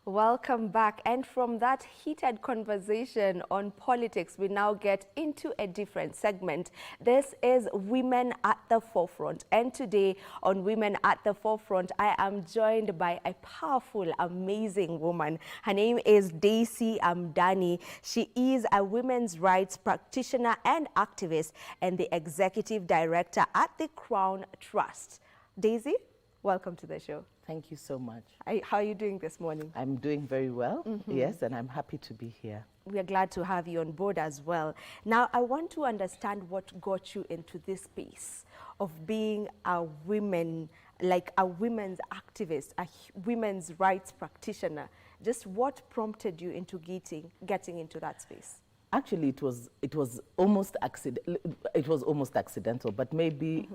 Welcome back. And from that heated conversation on politics, we now get into a different segment. This is Women at the Forefront. And today on Women at the Forefront, I am joined by a powerful, amazing woman. Her name is Amdany. She is a women's rights practitioner and activist and the executive director at the CRAWN Trust. Daisy, welcome to the show. Thank you so much. How are you doing this morning? I'm doing very well, yes, and I'm happy to be here. We are glad to have you on board as well. Now, I want to understand what got you into this space of being a women, like a women's activist, a women's rights practitioner. Just what prompted you into getting into that space? Actually, it was almost accidental, but maybe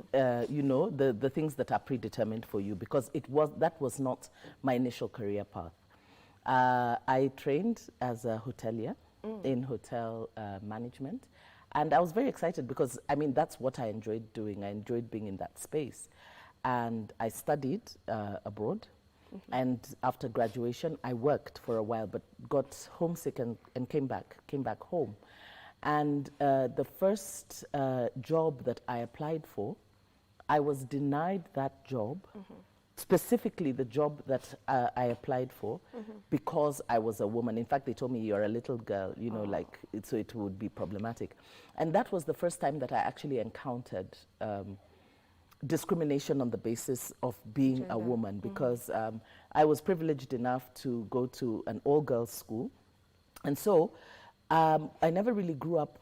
you know, the things that are predetermined for you, because that was not my initial career path. I trained as a hotelier in hotel management, and I was very excited because I mean that's what I enjoyed doing. I enjoyed being in that space, and I studied abroad. And after graduation, I worked for a while, but got homesick and came back home. And the first job that I applied for, I was denied that job, specifically the job that I applied for, because I was a woman. In fact, they told me, you're a little girl, you know, like, so it would be problematic. And that was the first time that I actually encountered discrimination on the basis of being a woman, because I was privileged enough to go to an all-girls school, and so I never really grew up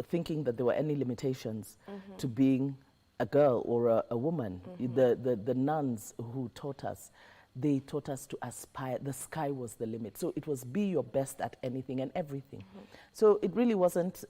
thinking that there were any limitations to being a girl or a woman. The nuns who taught us, they taught us to aspire. The sky was the limit. So it was be your best at anything and everything. So it really wasn't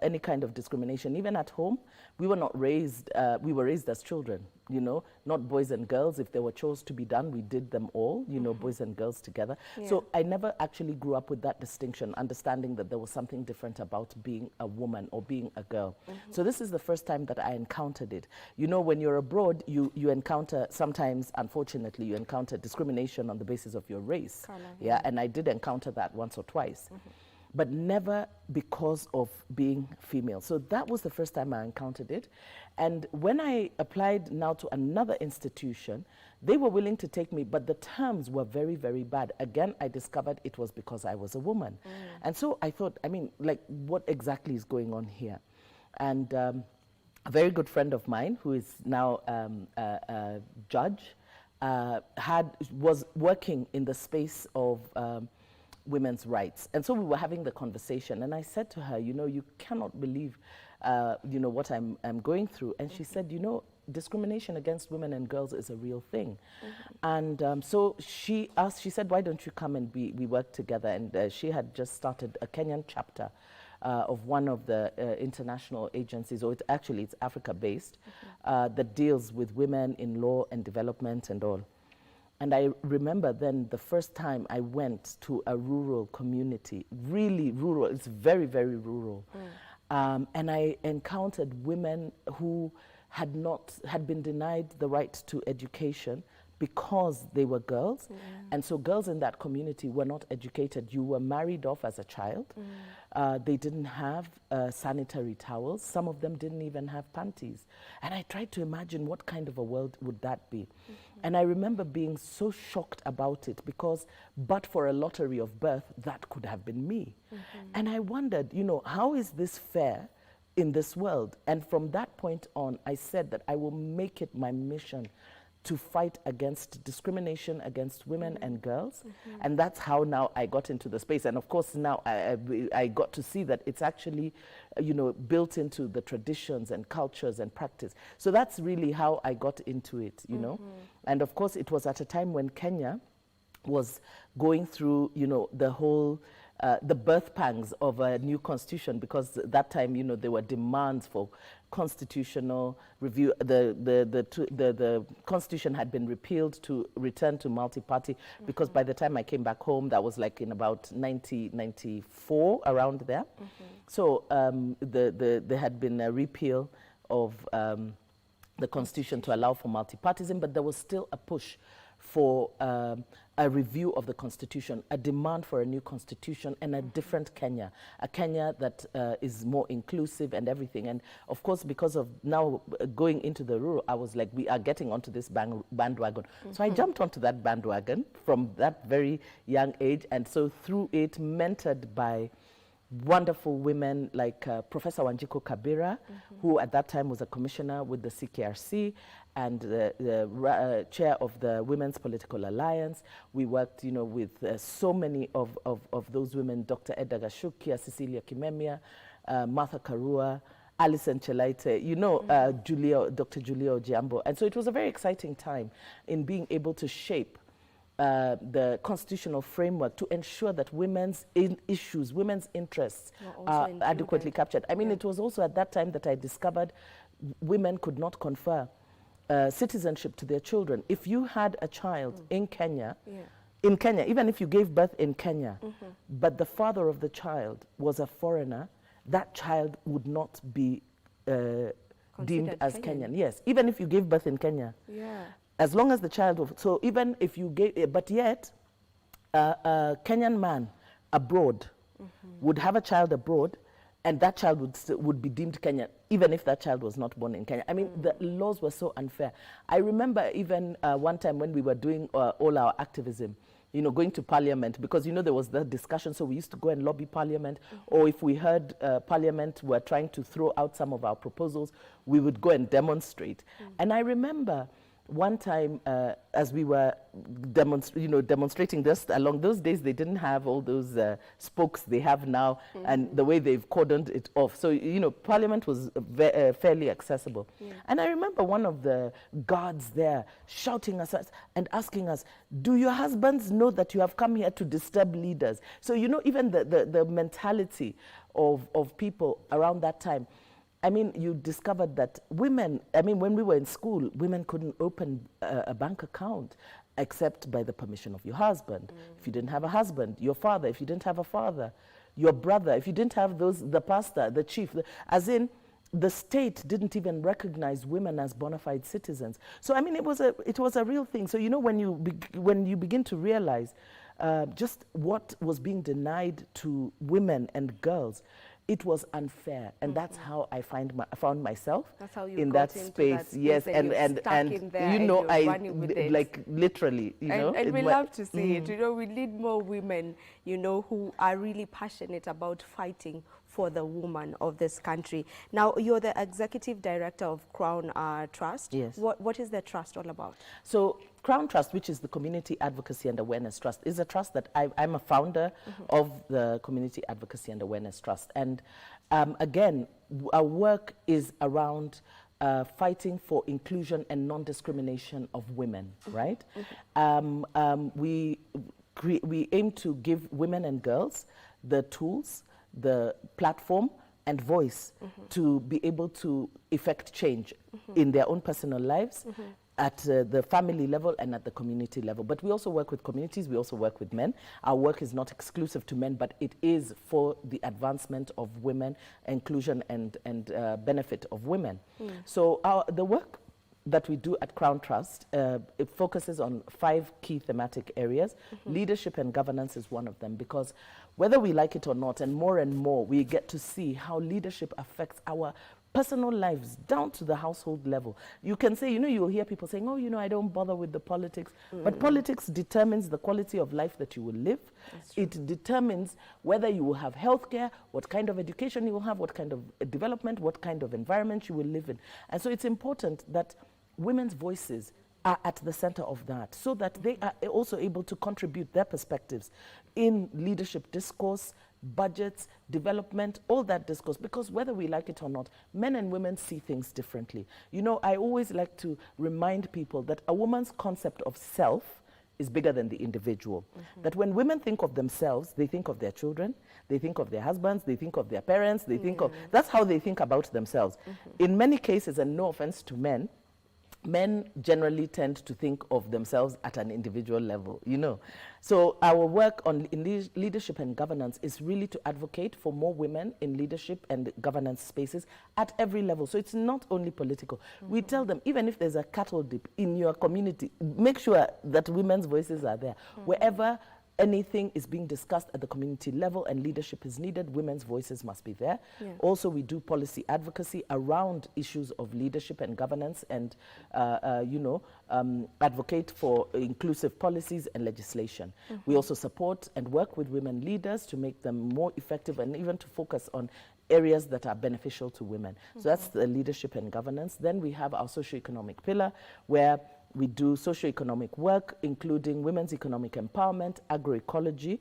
any kind of discrimination. Even at home, we were not raised, we were raised as children, you know, not boys and girls. If there were chores to be done, we did them all, you know, boys and girls together. Yeah. So I never actually grew up with that distinction, understanding that there was something different about being a woman or being a girl. So this is the first time that I encountered it. You know, when you're abroad, you encounter, sometimes, unfortunately, you encounter discrimination on the basis of your race. Yeah, and I did encounter that once or twice. But never because of being female. So that was the first time I encountered it. And when I applied now to another institution, they were willing to take me, but the terms were very, very bad. Again, I discovered it was because I was a woman. And so I thought, I mean, like, what exactly is going on here? And a very good friend of mine, who is now a judge, was working in the space of women's rights. And so we were having the conversation, and I said to her, you know, you cannot believe, you know, what I'm going through. And she said, you know, discrimination against women and girls is a real thing. And so she said, why don't you come and we work together? And she had just started a Kenyan chapter of one of the international agencies, or it's Africa-based, that deals with women in law and development and all. And I remember then the first time I went to a rural community, really rural, it's very, very rural. And I encountered women who had been denied the right to education because they were girls. And so girls in that community were not educated. You were married off as a child. They didn't have sanitary towels. Some of them didn't even have panties. And I tried to imagine what kind of a world would that be. And I remember being so shocked about it because, but for a lottery of birth, that could have been me. And I wondered, you know, how is this fair in this world? And from that point on, I said that I will make it my mission to fight against discrimination against women and girls. And that's how now I got into the space. And of course now I got to see that it's actually, you know, built into the traditions and cultures and practice. So that's really how I got into it, you know. And of course it was at a time when Kenya was going through, you know, the whole the birth pangs of a new constitution, because at that time, you know, there were demands for constitutional review. The constitution had been repealed to return to multi-party, because by the time I came back home, that was like in about 1994, around there. So there had been a repeal of the constitution to allow for multi-partyism, but there was still a push for a review of the constitution, a demand for a new constitution and a different Kenya, a Kenya that is more inclusive and everything. And of course, because of now going into the rural, I was like, we are getting onto this bandwagon. So I jumped onto that bandwagon from that very young age. And so through it, mentored by wonderful women like Professor Wanjiku Kabira, who at that time was a commissioner with the CKRC and the chair of the Women's Political Alliance. We worked, you know, with so many of those women, Dr. Edda Gashukia, Cecilia Kimemia, Martha Karua, Alison Chelaite, you know, Dr. Julia Ojiambo. And so it was a very exciting time in being able to shape the constitutional framework to ensure that women's issues, women's interests are adequately captured. I mean, it was also at that time that I discovered women could not confer citizenship to their children. If you had a child in Kenya, even if you gave birth in Kenya, but the father of the child was a foreigner, that child would not be deemed as Kenyan. Yes, even if you gave birth in Kenya. As long as the child, so even if you gave, but yet a Kenyan man abroad would have a child abroad, and that child would be deemed Kenyan, even if that child was not born in Kenya. I mean, the laws were so unfair. I remember even one time when we were doing all our activism, you know, going to parliament, because, you know, there was the discussion, so we used to go and lobby parliament, or if we heard parliament were trying to throw out some of our proposals, we would go and demonstrate. And I remember one time, as we were demonstrating this, along those days, they didn't have all those spokes they have now, and the way they've cordoned it off. So, you know, Parliament was fairly accessible. And I remember one of the guards there shouting at us and asking us, do your husbands know that you have come here to disturb leaders? So, you know, even the mentality of people around that time. I mean, you discovered that women, I mean, when we were in school, women couldn't open a bank account except by the permission of your husband. If you didn't have a husband, your father, if you didn't have a father, your brother, if you didn't have those, the pastor, the chief, as in, the state didn't even recognize women as bona fide citizens. So, I mean, it was a real thing. So, you know, when you begin to realize just what was being denied to women and girls, it was unfair, and that's how I found myself in that space. Yes, and you know, like literally, you know. And we love to see it. You know, we need more women, you know, who are really passionate about fighting for the woman of this country. Now, you're the executive director of CRAWN Trust. Yes. What is the trust all about? So, CRAWN Trust, which is the Community Advocacy and Awareness Trust, is a trust that I'm a founder of the Community Advocacy and Awareness Trust. And again, our work is around fighting for inclusion and non-discrimination of women, right? We aim to give women and girls the tools, the platform and voice to be able to effect change in their own personal lives, at the family level and at the community level. But we also work with communities, we also work with men. Our work is not exclusive to men, but it is for the advancement of women, inclusion and benefit of women. So the work that we do at CRAWN Trust, it focuses on 5 key thematic areas. Leadership and governance is one of them, because whether we like it or not, and more, we get to see how leadership affects our personal lives down to the household level. You can say, you know, you'll hear people saying, oh, you know, I don't bother with the politics. But politics determines the quality of life that you will live. It determines whether you will have healthcare, what kind of education you will have, what kind of development, what kind of environment you will live in. And so it's important that women's voices are at the center of that, so that they are also able to contribute their perspectives in leadership discourse, budgets, development, all that discourse, because whether we like it or not, men and women see things differently. You know, I always like to remind people that a woman's concept of self is bigger than the individual. That when women think of themselves, they think of their children, they think of their husbands, they think of their parents, they think of, that's how they think about themselves. In many cases, and no offense to men, men generally tend to think of themselves at an individual level, you know. So our work in leadership and governance is really to advocate for more women in leadership and governance spaces at every level. So it's not only political. We tell them, even if there's a cattle dip in your community, make sure that women's voices are there. Wherever anything is being discussed at the community level and leadership is needed, women's voices must be there. Also, we do policy advocacy around issues of leadership and governance and, advocate for inclusive policies and legislation. We also support and work with women leaders to make them more effective and even to focus on areas that are beneficial to women. So that's the leadership and governance. Then we have our socioeconomic pillar, where we do socioeconomic work, including women's economic empowerment, agroecology,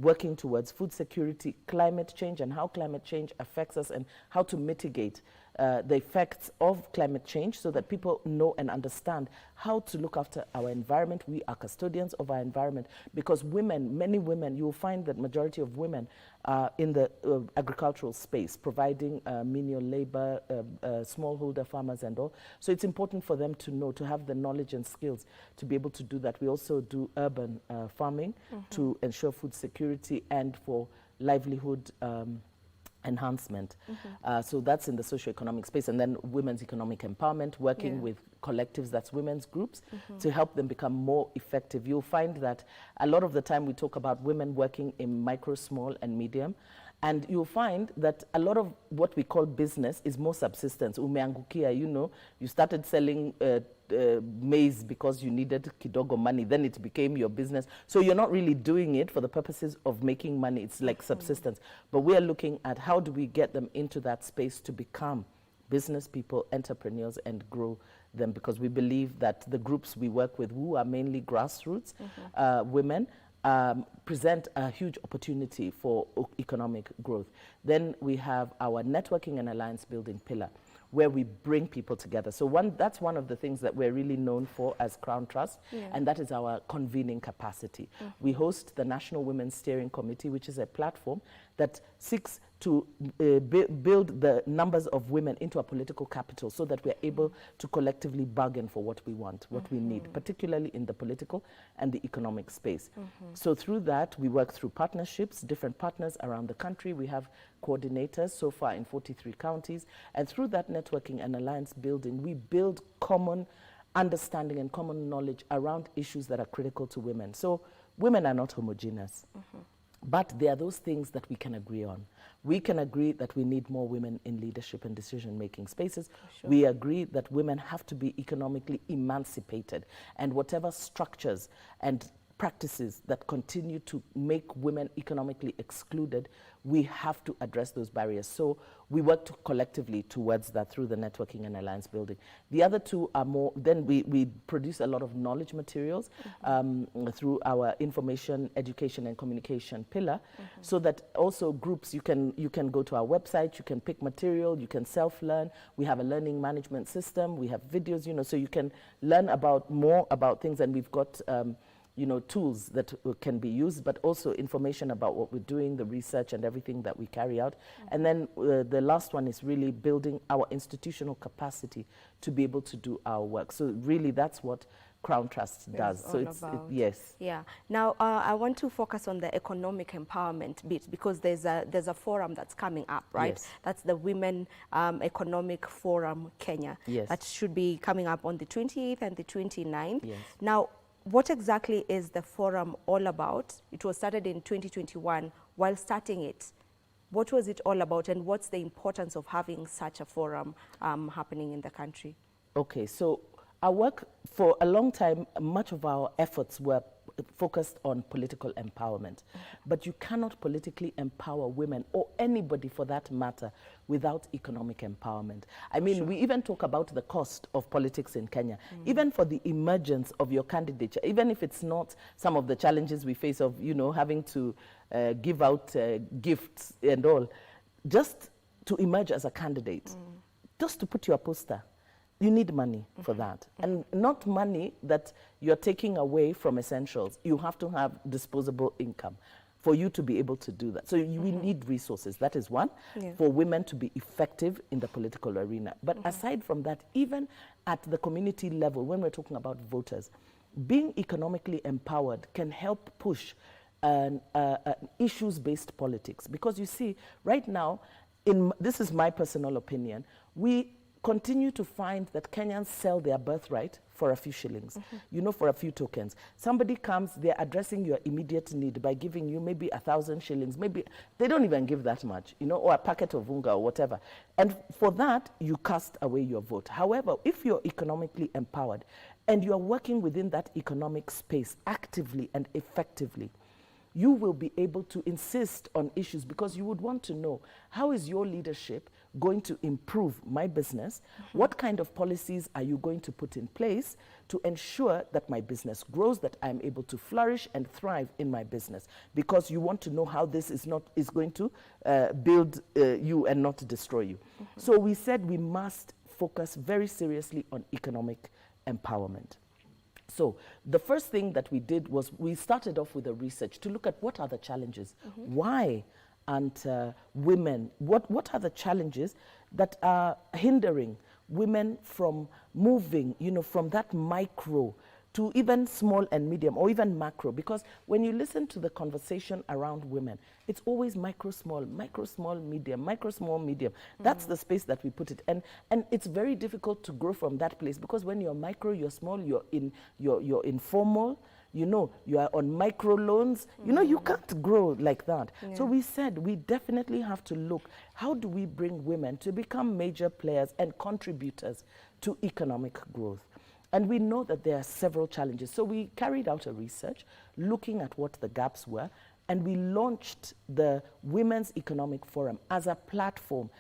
working towards food security, climate change, and how climate change affects us, and how to mitigate the effects of climate change so that people know and understand how to look after our environment. We are custodians of our environment, because women, many women, you will find that majority of women are in the agricultural space, providing menial labor, smallholder farmers and all. So it's important for them to know, to have the knowledge and skills to be able to do that. We also do urban farming to ensure food security and for livelihood enhancement. So that's in the socioeconomic space. And then women's economic empowerment, working with collectives, that's women's groups, to help them become more effective. You'll find that a lot of the time we talk about women working in micro, small, and medium. And you'll find that a lot of what we call business is more subsistence. Umeangukia, you know, you started selling maize because you needed kidogo money, then it became your business. So you're not really doing it for the purposes of making money. It's like subsistence. But we are looking at how do we get them into that space to become business people, entrepreneurs, and grow them, because we believe that the groups we work with, who are mainly grassroots women, present a huge opportunity for economic growth. Then we have our networking and alliance building pillar, where we bring people together. So that's one of the things that we're really known for as CRAWN Trust, and that is our convening capacity. We host the National Women's Steering Committee, which is a platform that seeks to build the numbers of women into a political capital, so that we're able to collectively bargain for what we want, what we need, particularly in the political and the economic space. So through that, we work through partnerships, different partners around the country. We have coordinators so far in 43 counties. And through that networking and alliance building, we build common understanding and common knowledge around issues that are critical to women. So women are not homogeneous. But there are those things that we can agree on. We can agree that we need more women in leadership and decision-making spaces. We agree that women have to be economically emancipated, and whatever structures and practices that continue to make women economically excluded, we have to address those barriers. So we work collectively towards that through the networking and alliance building. The other two are more, then we produce a lot of knowledge materials through our information, education, and communication pillar, so that also groups, you can go to our website, you can pick material, you can self-learn. We have a learning management system, we have videos, you know, so you can learn more about things, and we've got tools that can be used, but also information about what we're doing, the research and everything that we carry out. And then the last one is really building our institutional capacity to be able to do our work. So really that's what CRAWN Trust does. So yes. Yeah. Now I want to focus on the economic empowerment bit, because there's a forum that's coming up, right? Yes. That's the Women Economic Forum Kenya. Yes. That should be coming up on the 28th and the 29th. Yes. Now, what exactly is the forum all about? It was started in 2021. While starting it, what was it all about, and what's the importance of having such a forum happening in the country? Okay, so our work for a long time, much of our efforts were focused on political empowerment. But you cannot politically empower women, or anybody for that matter, without economic empowerment. I mean, we even talk about the cost of politics in Kenya. Even for the emergence of your candidature, even if it's not some of the challenges we face of, having to give out gifts and all, just to emerge as a candidate, just to put your poster, you need money for that. And not money that you're taking away from essentials. You have to have disposable income. for you to be able to do that. So we need resources. That is one, for women to be effective in the political arena. But aside from that, even at the community level, when we're talking about voters, being economically empowered can help push issues-based politics. Because you see, right now, this is my personal opinion, we continue to find that Kenyans sell their birthright for a few shillings, you know, for a few tokens. Somebody comes, they're addressing your immediate need by giving you maybe 1,000 shillings, maybe they don't even give that much, you know, or a packet of unga or whatever. And for that, you cast away your vote. However, if you're economically empowered and you're working within that economic space actively and effectively, you will be able to insist on issues because you would want to know, how is your leadership going to improve my business? What kind of policies are you going to put in place to ensure that my business grows, that I'm able to flourish and thrive in my business? Because you want to know how this is going to build you and not destroy you. So we said we must focus very seriously on economic empowerment. So the first thing that we did was we started off with a research to look at what are the challenges. Why aren't women, what are the challenges that are hindering women from moving, you know, from that micro to even small and medium or even macro? Because when you listen to the conversation around women, it's always micro, small, medium, micro, small, medium. That's the space that we put it. And it's very difficult to grow from that place because when you're micro, you're small, you're informal, you know, you are on micro loans, you know, you can't grow like that. So we said we definitely have to look, how do we bring women to become major players and contributors to economic growth? And we know that there are several challenges. So we carried out a research looking at what the gaps were, and we launched the Women's Economic Forum as a platform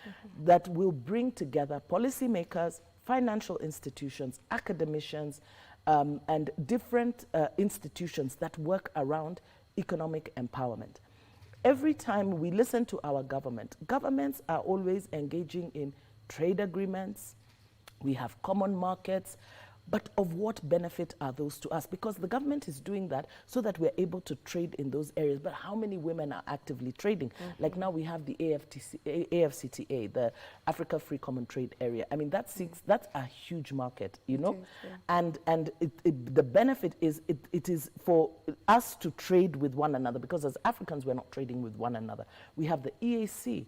that will bring together policymakers, financial institutions, academicians, and different institutions that work around economic empowerment. Every time we listen to our governments are always engaging in trade agreements, we have common markets, but of what benefit are those to us? Because the government is doing that so that we're able to trade in those areas, but how many women are actively trading? Like now we have the AFCTA, the Africa Free Common Trade Area. I mean, that's a huge market, you know? And the benefit is, it is for us to trade with one another, because as Africans, we're not trading with one another. We have the EAC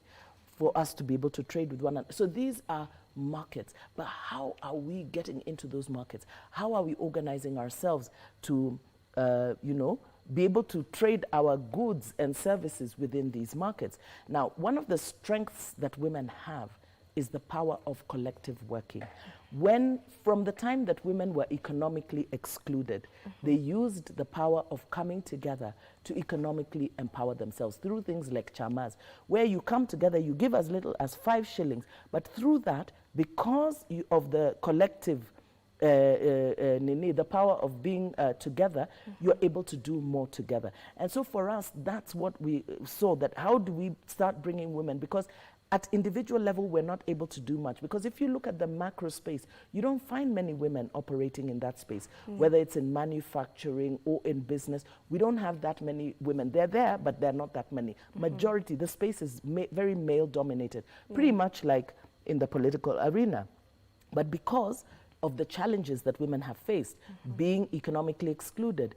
for us to be able to trade with one another. So these are markets, but how are we getting into those markets? How are we organizing ourselves to, you know, be able to trade our goods and services within these markets? Now, one of the strengths that women have is the power of collective working. When, from the time that women were economically excluded, they used the power of coming together to economically empower themselves through things like chamas, where you come together, you give as little as 5 shillings, but through that, because of the collective the power of being together, you're able to do more together. And so for us, that's what we saw, that how do we start bringing women? Because at individual level, we're not able to do much. Because if you look at the macro space, you don't find many women operating in that space, whether it's in manufacturing or in business. We don't have that many women. They're there, but they're not that many. Majority, the space is very male-dominated, pretty much like in the political arena. But because of the challenges that women have faced, being economically excluded,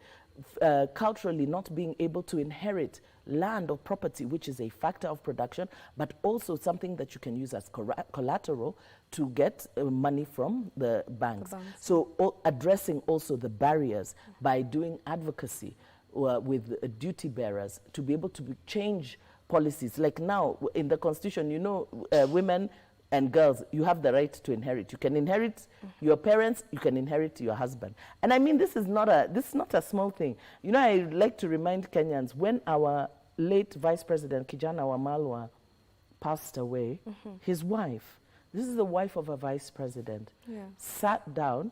culturally not being able to inherit land or property, which is a factor of production, but also something that you can use as collateral to get money from the banks. So addressing also the barriers by doing advocacy with duty bearers to be able to change policies. Like now in the Constitution, you know, women and girls, you have the right to inherit. You can inherit your parents, you can inherit your husband. And I mean, this is not a small thing. You know, I like to remind Kenyans, when our late Vice President, Kijana Wamalwa, passed away, his wife, this is the wife of a vice president, sat down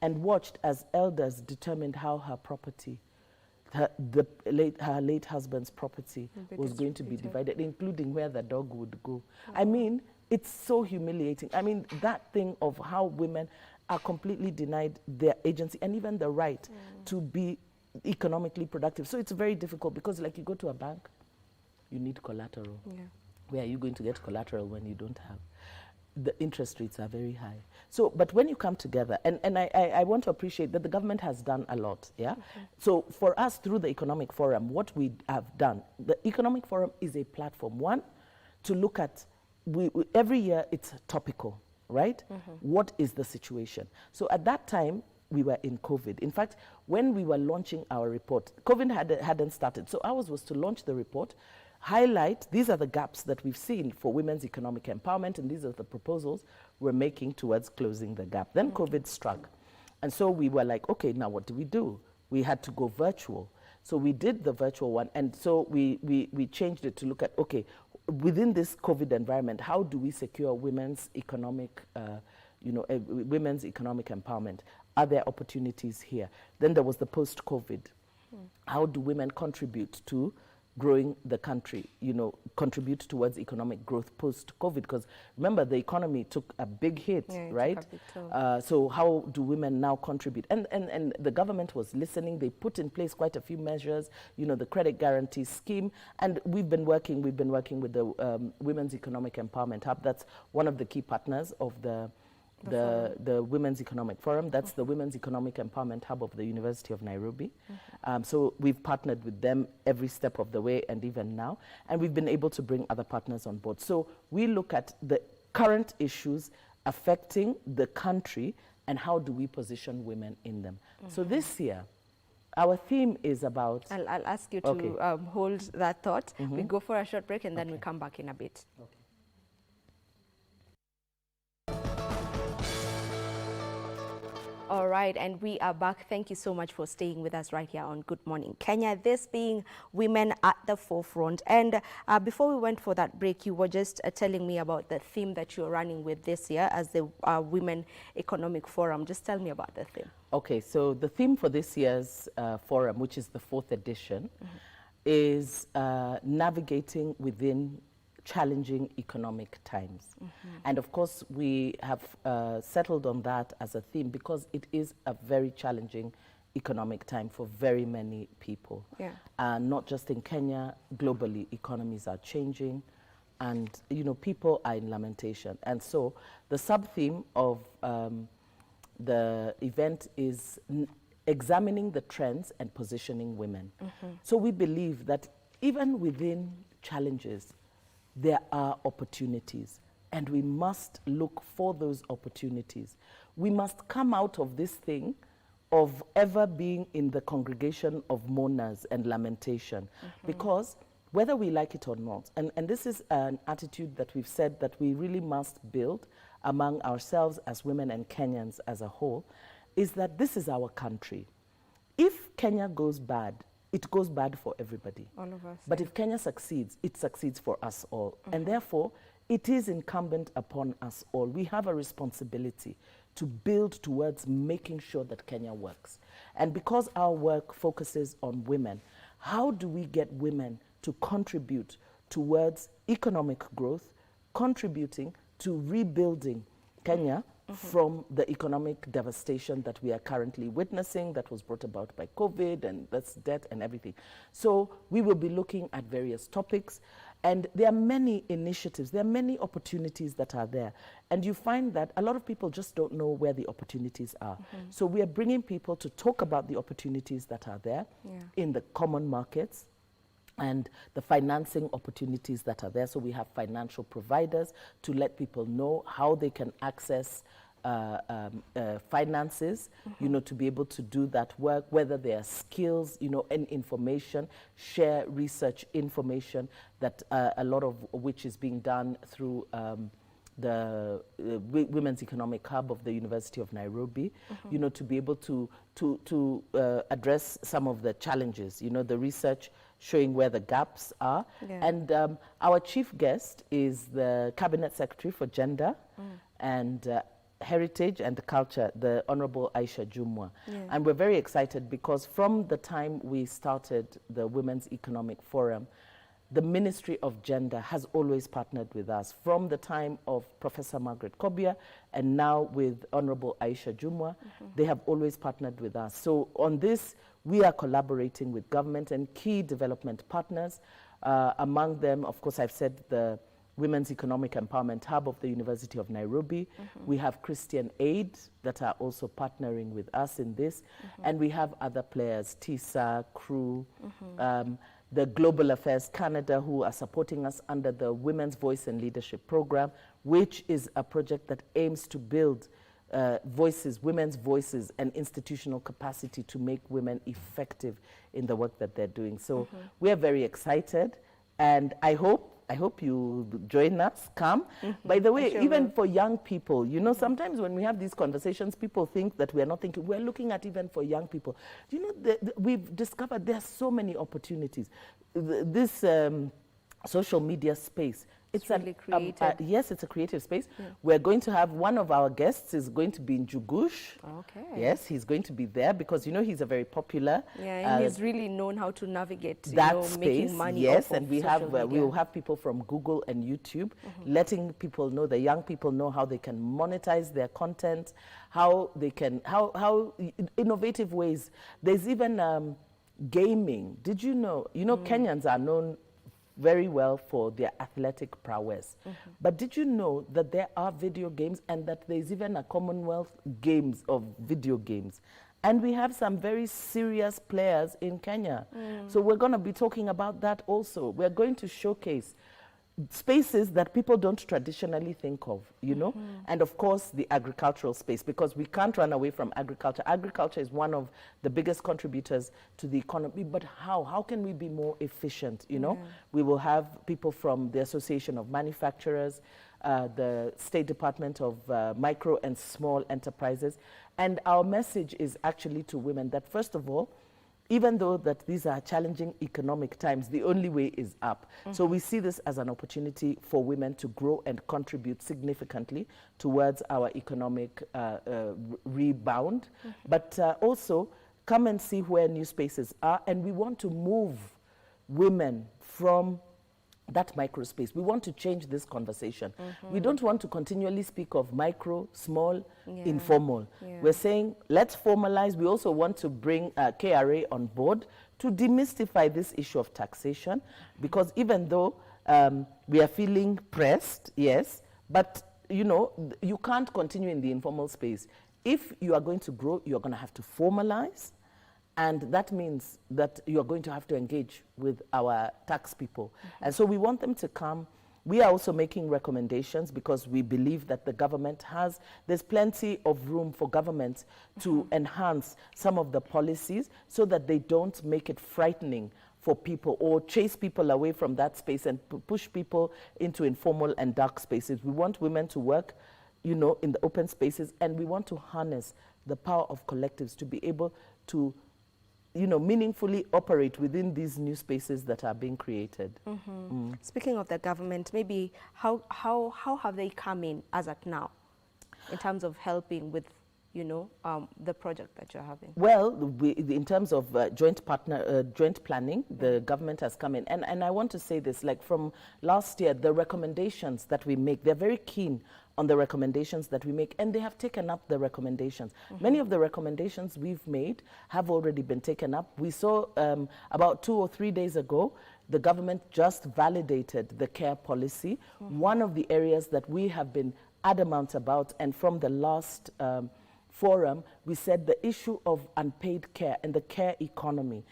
and watched as elders determined how her property, her late husband's property was going to be divided, including where the dog would go. I mean, it's so humiliating. I mean, that thing of how women are completely denied their agency and even the right to be economically productive. So it's very difficult because like you go to a bank, you need collateral. Yeah. Where are you going to get collateral when you don't have? The interest rates are very high. So, but when you come together, and I want to appreciate that the government has done a lot, yeah? So for us, through the Economic Forum, what we have done, the Economic Forum is a platform, one, to look at, every year it's topical, right? What is the situation? So at that time, we were in COVID. In fact, when we were launching our report, COVID hadn't started. So ours was to launch the report, highlight, these are the gaps that we've seen for women's economic empowerment, and these are the proposals we're making towards closing the gap. Then COVID struck. And so we were like, okay, now what do? We had to go virtual. So we did the virtual one, and so we changed it to look at, okay, within this COVID environment, how do we secure women's economic, women's economic empowerment? Are there opportunities here? Then there was the post-COVID. How do women contribute to growing the country, contribute towards economic growth post-COVID? Because remember, the economy took a big hit, right? So how do women now contribute? And the government was listening. They put in place quite a few measures, the credit guarantee scheme. And we've been working with the Women's Economic Empowerment Hub. That's one of the key partners of the Women's Economic Forum. That's the Women's Economic Empowerment Hub of the University of Nairobi. So we've partnered with them every step of the way and even now, and we've been able to bring other partners on board. So we look at the current issues affecting the country and how do we position women in them. So this year, our theme is about... I'll ask you to hold that thought. We go for a short break and then we come back in a bit. All right, and we are back. Thank you so much for staying with us right here on Good Morning Kenya, this being Women at the Forefront. And before we went for that break, you were just telling me about the theme that you're running with this year as the Women Economic Forum. Just tell me about the theme. Okay, so the theme for this year's forum, which is the 4th edition, is navigating within challenging economic times. And of course, we have settled on that as a theme because it is a very challenging economic time for very many people. Not just in Kenya, globally, economies are changing and people are in lamentation. And so the sub-theme of the event is examining the trends and positioning women. So we believe that even within challenges, there are opportunities, and we must look for those opportunities. We must come out of this thing of ever being in the congregation of mourners and lamentation, because whether we like it or not, and this is an attitude that we've said that we really must build among ourselves as women and Kenyans as a whole, is that this is our country. If Kenya goes bad, it goes bad for everybody. All of us. But if Kenya succeeds, it succeeds for us all. And therefore, it is incumbent upon us all. We have a responsibility to build towards making sure that Kenya works. And because our work focuses on women, how do we get women to contribute towards economic growth, contributing to rebuilding Kenya from the economic devastation that we are currently witnessing, that was brought about by COVID and that's debt and everything. So we will be looking at various topics, and there are many initiatives, there are many opportunities that are there. And you find that a lot of people just don't know where the opportunities are. So we are bringing people to talk about the opportunities that are there in the common markets, and the financing opportunities that are there. So we have financial providers to let people know how they can access finances, to be able to do that work, whether there are skills, and information, share research information, that a lot of which is being done through the Women's Economic Hub of the University of Nairobi, to be able to address some of the challenges, the research showing where the gaps are. And our chief guest is the Cabinet Secretary for Gender and Heritage and Culture, the Honorable Aisha Jumwa. And we're very excited because from the time we started the Women's Economic Forum, the Ministry of Gender has always partnered with us from the time of Professor Margaret Kobia, and now with Honorable Aisha Jumwa. They have always partnered with us. So on this, we are collaborating with government and key development partners. Among them, of course, I've said the Women's Economic Empowerment Hub of the University of Nairobi. We have Christian Aid that are also partnering with us in this. And we have other players, TISA, CRAWN, the Global Affairs Canada, who are supporting us under the Women's Voice and Leadership Program, which is a project that aims to build voices, women's voices and institutional capacity to make women effective in the work that they're doing. So we are very excited, and I hope you join us, come. By the way, even for young people, you know, sometimes when we have these conversations, people think that we are not thinking, we're looking at even for young people. You know, we've discovered there are so many opportunities. This social media space, it's really creative. Yes, it's a creative space. We're going to have one of our guests is going to be in Jugush. Okay. Yes, he's going to be there because, you know, he's a very popular. Yeah, and he's really known how to navigate that space, making money. Yes, and we will have people from Google and YouTube letting people know, the young people know how they can monetize their content, how they can, how innovative ways. There's even gaming. Did you know? You know, Kenyans are known very well for their athletic prowess. But did you know that there are video games and that there's even a Commonwealth Games of video games? And we have some very serious players in Kenya. So we're going to be talking about that also. We're going to showcase spaces that people don't traditionally think of, you know, and of course the agricultural space, because we can't run away from agriculture. Agriculture is one of the biggest contributors to the economy, but how can we be more efficient, you know? We will have people from the Association of Manufacturers, the State Department of Micro and Small Enterprises, and our message is actually to women that, first of all, even though that these are challenging economic times, the only way is up. So we see this as an opportunity for women to grow and contribute significantly towards our economic rebound. But also come and see where new spaces are. And we want to move women from that micro space. We want to change this conversation. We don't want to continually speak of micro, small, informal. We're saying, let's formalize. We also want to bring KRA on board to demystify this issue of taxation, because even though we are feeling pressed, yes, but you know, you can't continue in the informal space. If you are going to grow, you're going to have to formalize. And that means that you're going to have to engage with our tax people. And so we want them to come. We are also making recommendations because we believe that the government there's plenty of room for government to enhance some of the policies so that they don't make it frightening for people or chase people away from that space and push people into informal and dark spaces. We want women to work, you know, in the open spaces, and we want to harness the power of collectives to be able to, you know, meaningfully operate within these new spaces that are being created. Speaking of the government, maybe how have they come in as at now in terms of helping with, you know, the project that you're having? Well, in terms of joint planning, the government has come in. And I want to say this, like from last year, the recommendations that we make, they're very keen on the recommendations that we make, and they have taken up the recommendations. Many of the recommendations we've made have already been taken up. We saw about 2 or 3 days ago, the government just validated the care policy. One of the areas that we have been adamant about, and from the last forum, we said the issue of unpaid care and the care economy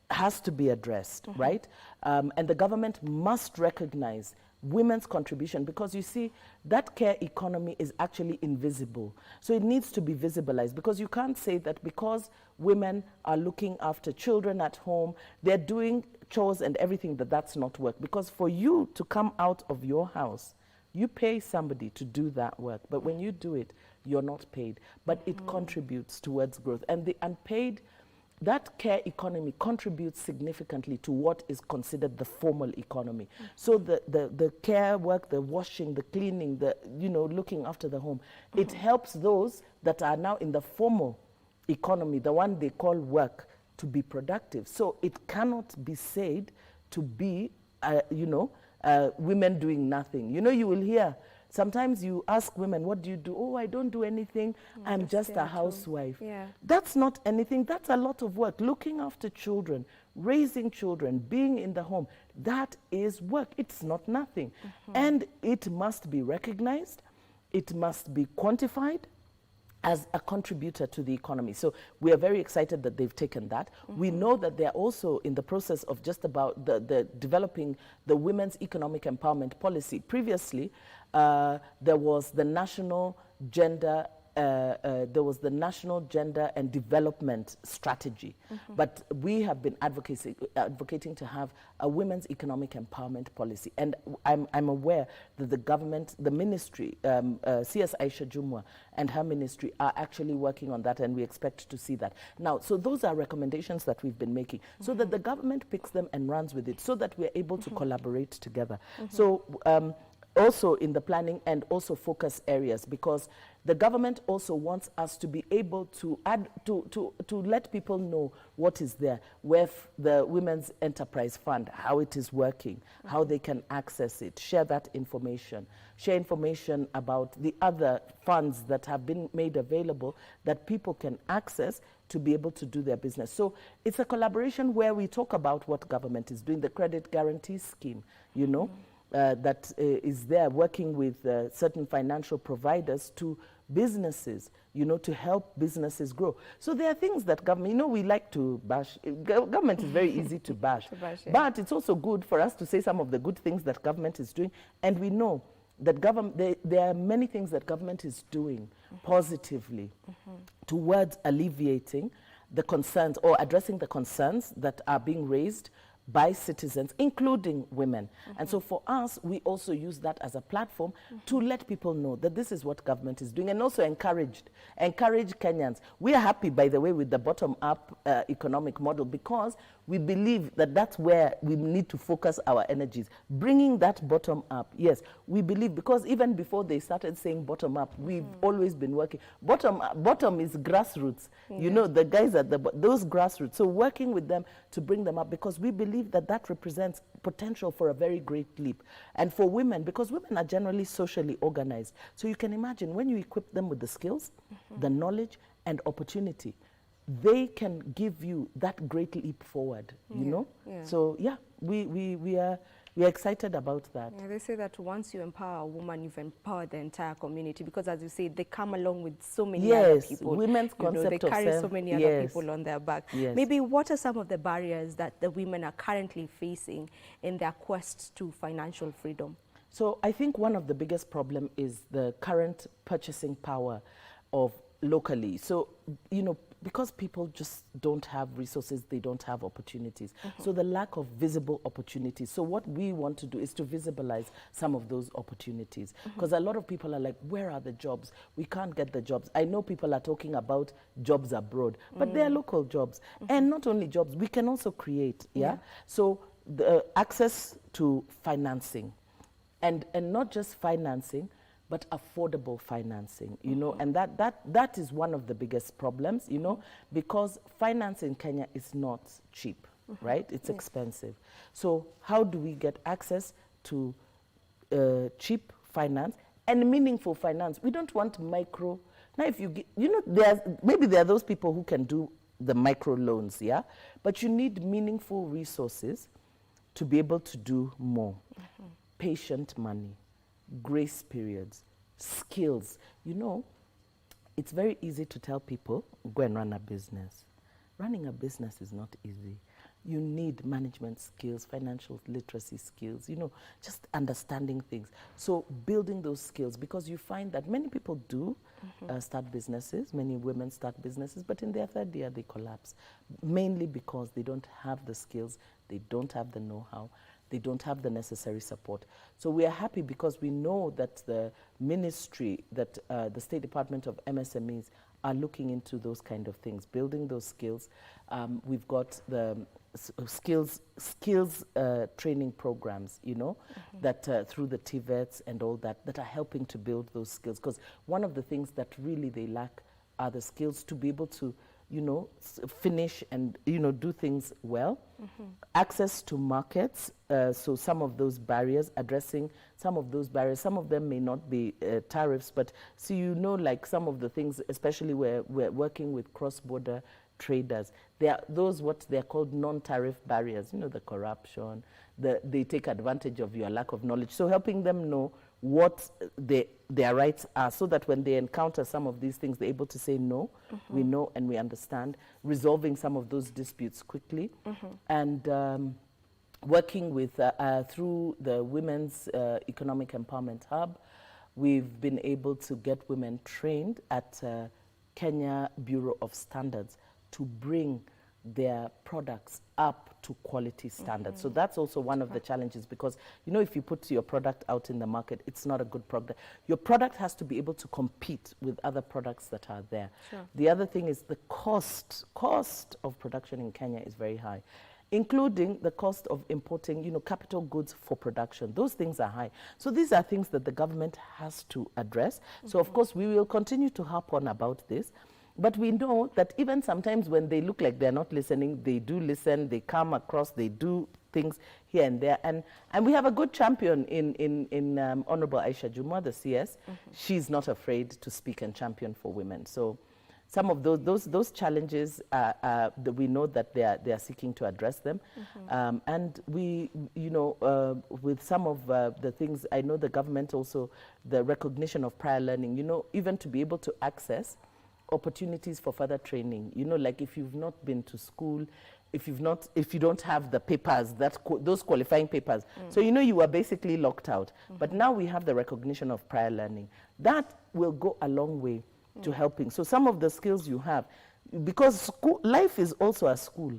has to be addressed, right? And the government must recognize women's contribution, because you see, that care economy is actually invisible. So it needs to be visibilized, because you can't say that because women are looking after children at home, they're doing chores and everything, that's not work. Because for you to come out of your house, you pay somebody to do that work. But when you do it, you're not paid. But it contributes towards growth. And the unpaid, that care economy contributes significantly to what is considered the formal economy. So the care work, the washing, the cleaning, the, you know, looking after the home, it helps those that are now in the formal economy, the one they call work, to be productive. So it cannot be said to be women doing nothing. You know, you will hear, sometimes you ask women, what do you do? Oh, I don't do anything. I'm just a housewife. Yeah. That's not anything. That's a lot of work. Looking after children, raising children, being in the home, that is work. It's not nothing. And it must be recognized. It must be quantified as a contributor to the economy. So we are very excited that they've taken that. We know that they're also in the process of just about the developing the women's economic empowerment policy. Previously, there was the national gender and development strategy, but we have been advocating to have a women's economic empowerment policy. And I'm aware that the government, the ministry, CS Aisha Jumwa and her ministry are actually working on that, and we expect to see that. Now, so those are recommendations that we've been making, so that the government picks them and runs with it, so that we're able to collaborate together. So also in the planning and also focus areas, because the government also wants us to be able to add to let people know what is there, where the Women's Enterprise Fund, how it is working, how they can access it, share that information, share information about the other funds that have been made available that people can access to be able to do their business. So it's a collaboration where we talk about what government is doing, the credit guarantee scheme, you know, that is there working with certain financial providers to businesses, you know, to help businesses grow. So there are things that government, you know, we like to bash. Government is very easy to bash, but it's also good for us to say some of the good things that government is doing. And we know that there are many things that government is doing positively towards alleviating the concerns or addressing the concerns that are being raised by citizens, including women. And so for us, we also use that as a platform to let people know that this is what government is doing, and also encourage Kenyans. We are happy, by the way, with the bottom-up economic model, because we believe that that's where we need to focus our energies. Bringing that bottom up, yes, we believe, because even before they started saying bottom up, we've always been working. Bottom is grassroots. You know, the guys at those grassroots. So working with them to bring them up, because we believe that that represents potential for a very great leap. And for women, because women are generally socially organized. So you can imagine when you equip them with the skills, the knowledge and opportunity, they can give you that great leap forward, you know? So yeah, we are excited about that. Yeah, they say that once you empower a woman, you've empowered the entire community, because as you say, they come along with so many other people. Women's concept they carry so many other people on their back. Maybe what are some of the barriers that the women are currently facing in their quest to financial freedom? So I think one of the biggest problem is the current purchasing power of locally. So, you know, because people just don't have resources, they don't have opportunities. So the lack of visible opportunities. So what we want to do is to visibilize some of those opportunities. Because a lot of people are like, where are the jobs? We can't get the jobs. I know people are talking about jobs abroad, but they're local jobs. And not only jobs, we can also create, So the access to financing, and not just financing, but affordable financing, you know, and that is one of the biggest problems, you know, because finance in Kenya is not cheap, right? It's expensive. So how do we get access to cheap finance and meaningful finance? We don't want micro. Now, if you get, you know, maybe there are those people who can do the micro loans, but you need meaningful resources to be able to do more. Patient money, grace periods, skills. You know, it's very easy to tell people, go and run a business. Running a business is not easy. You need management skills, financial literacy skills, you know, just understanding things. So building those skills, because you find that many people do start businesses, many women start businesses, but in their third year they collapse, mainly because they don't have the skills, they don't have the know-how, they don't have the necessary support. So we are happy because we know that the ministry, that the State Department of MSMEs are looking into those kind of things, building those skills. We've got the skills training programs, you know, that through the TVETs and all that are helping to build those skills. Because one of the things that really they lack are the skills to be able to, you know, finish and, you know, do things well. Access to markets, so some of those barriers, addressing some of those barriers. Some of them may not be tariffs, but so you know, like some of the things, especially where we're working with cross-border traders, there are those what they're called non-tariff barriers, you know, the corruption, they take advantage of your lack of knowledge. So helping them know what their rights are, so that when they encounter some of these things, they're able to say no, we know and we understand, resolving some of those disputes quickly, and working with, through the Women's Economic Empowerment Hub, we've been able to get women trained at Kenya Bureau of Standards to bring their products up to quality standards. So that's also one of the challenges, because, you know, if you put your product out in the market, it's not a good product. Your product has to be able to compete with other products that are there. The other thing is the cost of production in Kenya is very high, including the cost of importing, you know, capital goods for production. Those things are high. So these are things that the government has to address. So of course we will continue to harp on about this. But we know that even sometimes when they look like they're not listening, they do listen, they come across, they do things here and there. And we have a good champion in Honorable Aisha Jumwa, the CS. She's not afraid to speak and champion for women. So some of those challenges, we know that they are seeking to address them. And we, you know, with some of the things, I know the government also, the recognition of prior learning, you know, even to be able to access opportunities for further training. You know, like if you've not been to school, if you don't have the papers, those qualifying papers. So, you know, you are basically locked out. But now we have the recognition of prior learning. That will go a long way to helping. So some of the skills you have, because life is also a school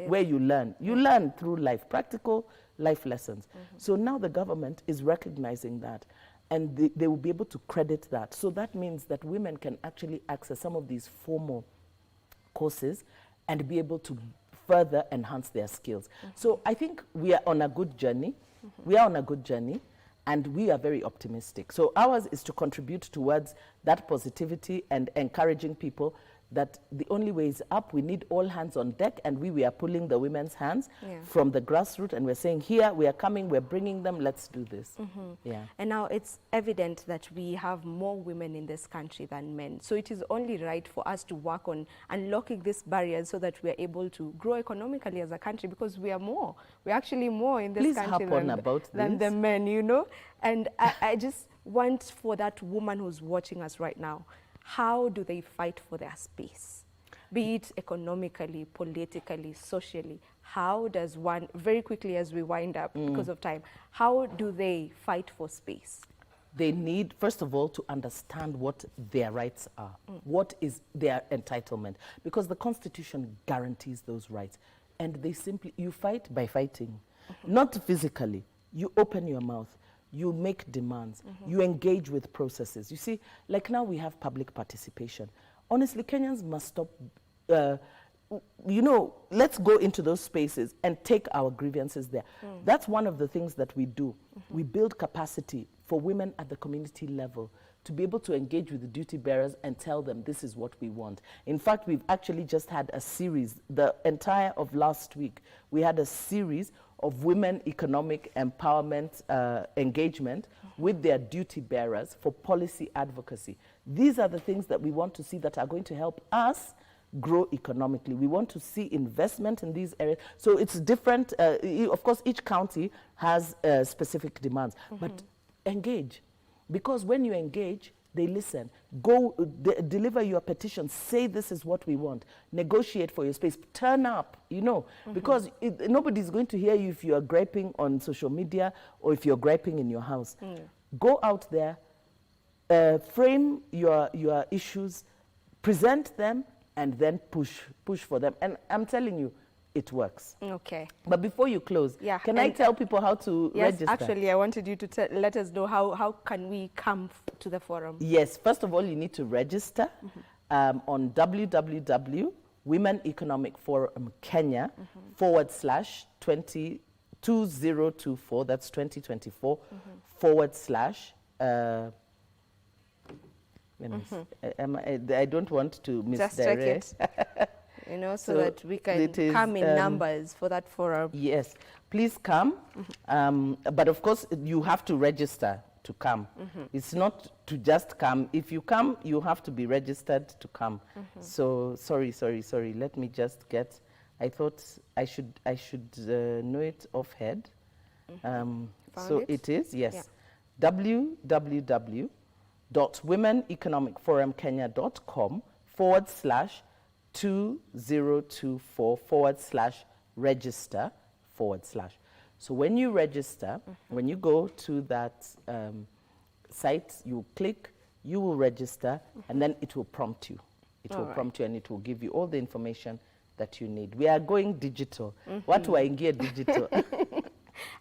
where you learn. You learn through life, practical life lessons. So now the government is recognizing that, and they will be able to credit that. So that means that women can actually access some of these formal courses and be able to further enhance their skills. So I think we are on a good journey. We are on a good journey, and we are very optimistic. So ours is to contribute towards that positivity and encouraging people that the only way is up. We need all hands on deck, and we are pulling the women's hands from the grassroots, and we're saying, here, we are coming, we're bringing them, let's do this. And now it's evident that we have more women in this country than men. So it is only right for us to work on unlocking these barriers so that we are able to grow economically as a country, because we are more. We're actually more in this country than the men, you know. And I just want for that woman who's watching us right now, how do they fight for their space? Be it economically, politically, socially. How does one, very quickly as we wind up because of time, how do they fight for space? They need, first of all, to understand what their rights are. What is their entitlement? Because the Constitution guarantees those rights. And they simply, you fight by fighting. Not physically. You open your mouth. You make demands, you engage with processes. You see, like now we have public participation. Honestly, Kenyans must stop, you know, let's go into those spaces and take our grievances there. That's one of the things that we do. We build capacity for women at the community level to be able to engage with the duty bearers and tell them this is what we want. In fact, we've actually just had a series, the entire of last week, we had a series of women economic empowerment engagement with their duty bearers for policy advocacy. These are the things that we want to see that are going to help us grow economically. We want to see investment in these areas. So it's different. Of course, each county has specific demands, but engage. Because when you engage, they listen. Go deliver your petition. Say this is what we want. Negotiate for your space. Turn up, you know, because nobody's going to hear you if you are griping on social media or if you're griping in your house. Go out there, frame your issues, present them, and then push for them. And I'm telling you, it works. Okay. But before you close, can I tell people how to register? Yes, actually, I wanted you to let us know how can we come to the forum. Yes, first of all, you need to register on www.womeneconomicforumkenya /2024, that's 2024, I don't want to misdirect. Just check it. You know, so that we can come in numbers for that forum. Yes, please come. But of course, you have to register to come. It's not to just come. If you come, you have to be registered to come. So sorry. Let me just get. I thought I should know it offhead. So it is, yes, www.womeneconomic.forum/2024/register/. So when you register, when you go to that site, you click, you will register, and then it will prompt you. It will prompt you, and it will give you all the information that you need. We are going digital. What do I get digital?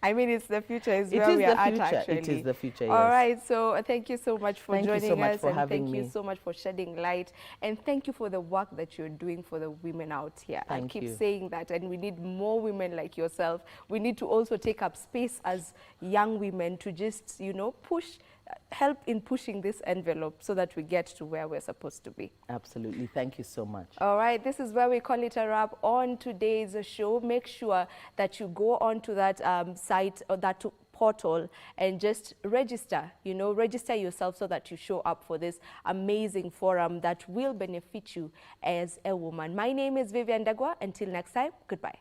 I mean, it's the future is where we are at, actually. It is the future, yes. All right, so thank you so much for joining us. Thank you so much for having me. Thank you so much for shedding light. And thank you for the work that you're doing for the women out here. I keep saying that, and we need more women like yourself. We need to also take up space as young women to just, you know, help in pushing this envelope so that we get to where we're supposed to be. Absolutely. Thank you so much. All right. This is where we call it a wrap on today's show. Make sure that you go on to that site or that portal and just register, you know, register yourself so that you show up for this amazing forum that will benefit you as a woman. My name is Vivian Ndegwa. Until next time, goodbye.